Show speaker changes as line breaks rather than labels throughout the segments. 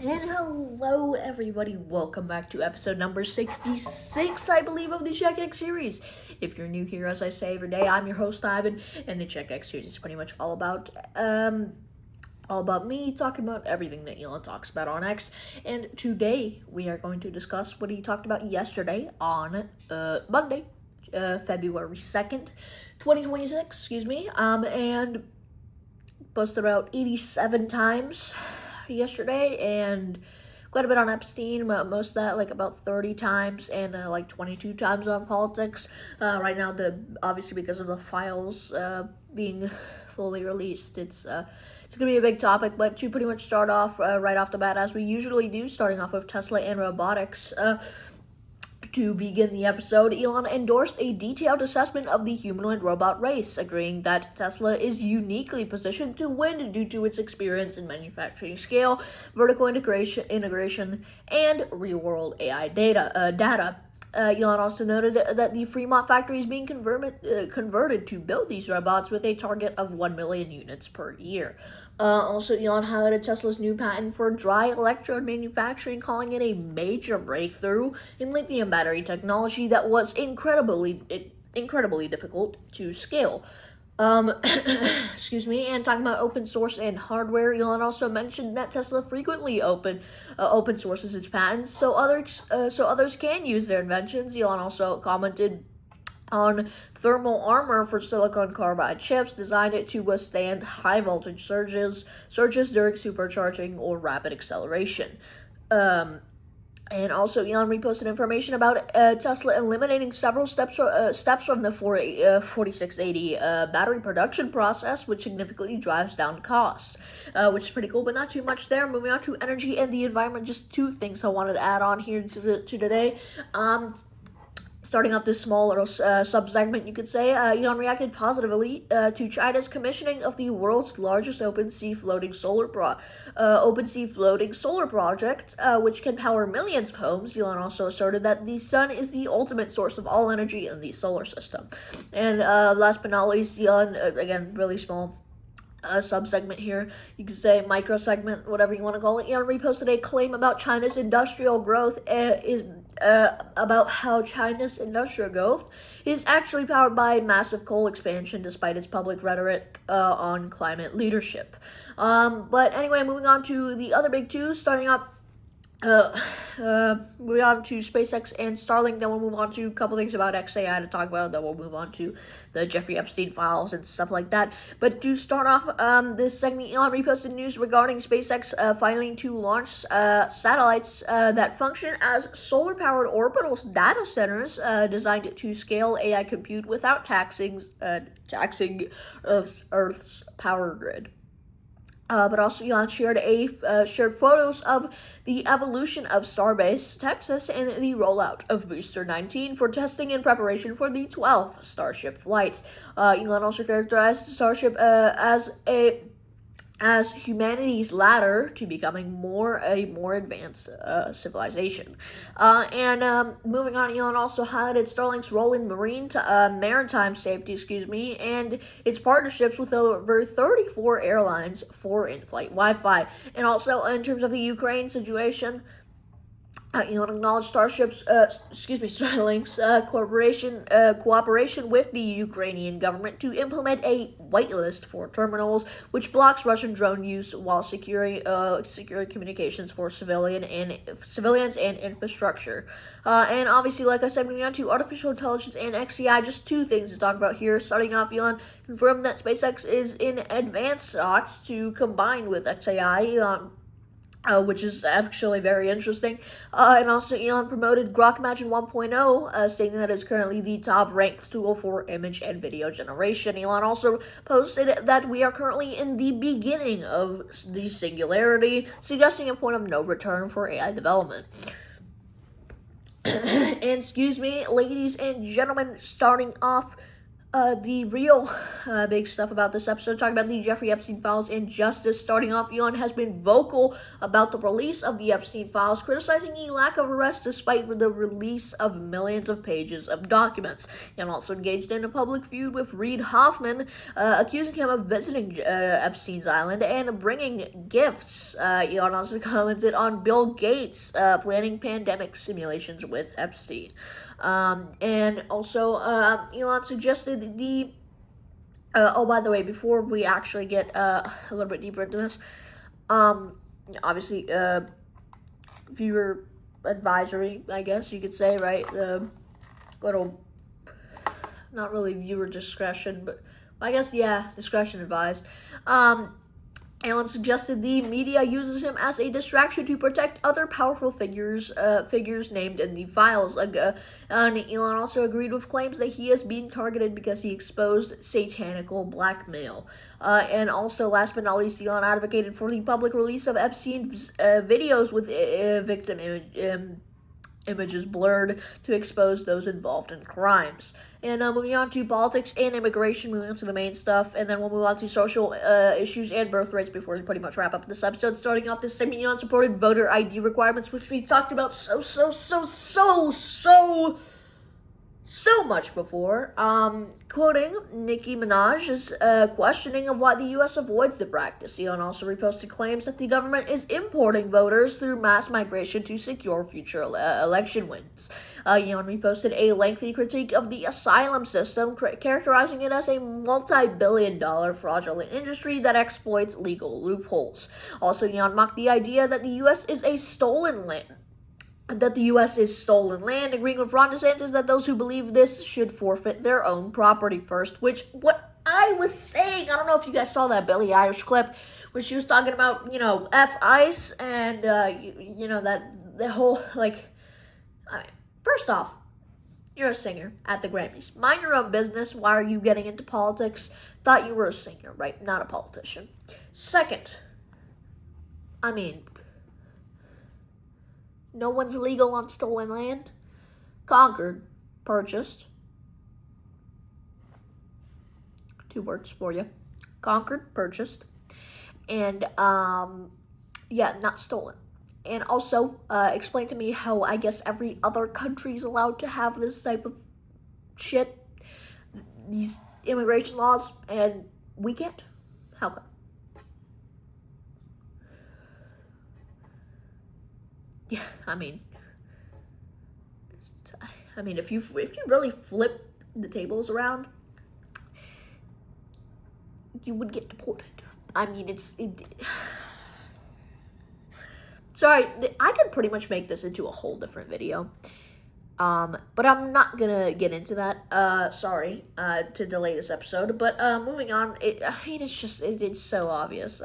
And hello, everybody. Welcome back to episode number 66, I believe, of the CheckX series. If you're new here, as I say every day, I'm your host, Ivan, and the CheckX series is pretty much all about me talking about everything that Elon talks about on X. And today, we are going to discuss what he talked about yesterday on Monday, February 2nd, 2026, excuse me, and posted about 87 times yesterday, and quite a bit on Epstein, most of that like about 30 times, and like 22 times on politics. Right now, obviously because of the files being fully released, it's gonna be a big topic. But to pretty much start off right off the bat, as we usually do, starting off with Tesla and robotics. To begin the episode, Elon endorsed a detailed assessment of the humanoid robot race, agreeing that Tesla is uniquely positioned to win due to its experience in manufacturing scale, vertical integration, and real-world AI data. Elon also noted that the Fremont factory is being converted to build these robots with a target of 1 million units per year. Also, Elon highlighted Tesla's new patent for dry electrode manufacturing, calling it a major breakthrough in lithium battery technology that was incredibly difficult to scale. Excuse me. And talking about open source and hardware, Elon also mentioned that Tesla frequently open sources its patents, so others can use their inventions. Elon also commented on thermal armor for silicon carbide chips designed to withstand high voltage surges during supercharging or rapid acceleration. And also, Elon reposted information about Tesla eliminating several steps from the 4680 battery production process, which significantly drives down costs, which is pretty cool, but not too much there. Moving on to energy and the environment, just two things I wanted to add on here to today. Starting off this small little sub-segment, you could say, Elon reacted positively to China's commissioning of the world's largest open sea floating solar project, which can power millions of homes. Elon also asserted that the sun is the ultimate source of all energy in the solar system. And last but not least, Elon, again, really small sub-segment here, you could say micro segment, whatever you want to call it. Elon reposted a claim about China's industrial growth about how China's industrial growth is actually powered by massive coal expansion, despite its public rhetoric on climate leadership. But anyway, moving on to the other big two, starting up. Moving on to SpaceX and Starlink, then we'll move on to a couple things about XAI to talk about, then we'll move on to the Jeffrey Epstein files and stuff like that. But to start off this segment, Elon reposted news regarding SpaceX filing to launch satellites that function as solar-powered orbital data centers designed to scale AI compute without taxing Earth's power grid. But also, Elon shared photos of the evolution of Starbase, Texas, and the rollout of Booster 19 for testing in preparation for the 12th Starship flight. Elon also characterized Starship as humanity's ladder to becoming a more advanced civilization. And moving on, Elon also highlighted Starlink's role in maritime safety, and its partnerships with over 34 airlines for in-flight Wi-Fi. And also, in terms of the Ukraine situation, Elon acknowledged Starlink's cooperation with the Ukrainian government to implement a whitelist for terminals, which blocks Russian drone use while securing communications for civilians and infrastructure. And obviously, like I said, moving on to artificial intelligence and XAI, just two things to talk about here. Starting off, Elon confirmed that SpaceX is in advanced talks to combine with XAI. Which is actually very interesting. And also, Elon promoted Grok Imagine 1.0, stating that it's currently the top-ranked tool for image and video generation. Elon also posted that we are currently in the beginning of the singularity, suggesting a point of no return for AI development. And excuse me, ladies and gentlemen, starting off The real big stuff about this episode, talking about the Jeffrey Epstein files and justice. Starting off, Elon has been vocal about the release of the Epstein files, criticizing the lack of arrest despite the release of millions of pages of documents. Elon also engaged in a public feud with Reid Hoffman, accusing him of visiting Epstein's island and bringing gifts. Elon also commented on Bill Gates planning pandemic simulations with Epstein. And also, Elon suggested the. Oh, by the way, before we actually get a little bit deeper into this, obviously, viewer advisory, I guess you could say, right? Little, not really viewer discretion, but I guess, yeah, discretion advised. Elon suggested the media uses him as a distraction to protect other powerful figures named in the files. And Elon also agreed with claims that he is being targeted because he exposed satanical blackmail. And also, last but not least, Elon advocated for the public release of Epstein's videos with victim images blurred to expose those involved in crimes. And moving on to politics and immigration, moving on to the main stuff, and then we'll move on to social issues and birth rates before we pretty much wrap up this episode. Starting off this segment, unsupported voter ID requirements, which we talked about so much before. Quoting Nicki Minaj's questioning of why the U.S. avoids the practice. Elon also reposted claims that the government is importing voters through mass migration to secure future election wins. Elon reposted a lengthy critique of the asylum system, characterizing it as a multi-billion-dollar fraudulent industry that exploits legal loopholes. Also, Elon mocked the idea that the U.S. is stolen land, agreeing with Ron DeSantis that those who believe this should forfeit their own property first, which, what I was saying, I don't know if you guys saw that Billie Eilish clip where she was talking about, F ICE, and, that the whole, first off, you're a singer at the Grammys. Mind your own business. Why are you getting into politics? Thought you were a singer, right? Not a politician. Second, no one's legal on stolen land. Conquered, purchased. 2 words for you. Conquered, purchased. And, not stolen. And also, explain to me how I guess every other country is allowed to have this type of shit. These immigration laws, and we can't? How come? Yeah, if you really flip the tables around, you would get deported. Sorry, I could pretty much make this into a whole different video. But I'm not gonna get into that. Sorry, to delay this episode. But moving on, it's so obvious.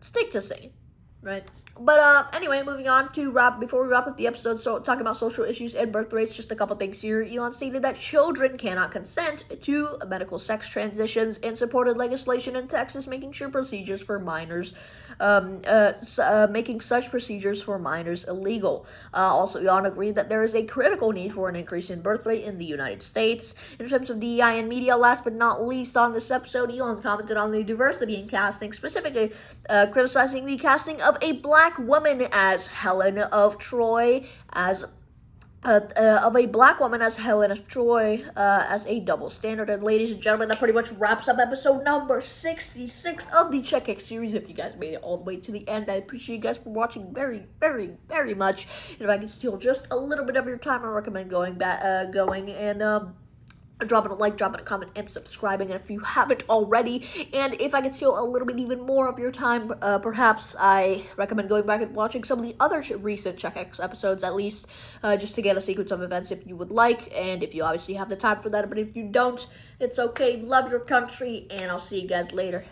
Stick to singing. Right. But anyway, moving on to before we wrap up the episode, so talking about social issues and birth rates, just a couple things here. Elon stated that children cannot consent to medical sex transitions and supported legislation in Texas making such procedures for minors illegal. Also, Elon agreed that there is a critical need for an increase in birth rate in the United States. In terms of DEI and media, last but not least on this episode, Elon commented on the diversity in casting, specifically criticizing the casting of a black woman as Helen of Troy, as a black woman as Helen of Troy, as a double standard. And ladies and gentlemen, that pretty much wraps up episode number 66 of the CheckX series. If you guys made it all the way to the end, I appreciate you guys for watching very, very, very much. And if I can steal just a little bit of your time, I recommend going and dropping a like, dropping a comment, and subscribing if you haven't already. And if I can steal a little bit even more of your time, perhaps I recommend going back and watching some of the other recent CheckX episodes, at least, just to get a sequence of events if you would like, and if you obviously have the time for that. But if you don't, it's okay. Love your country, and I'll see you guys later.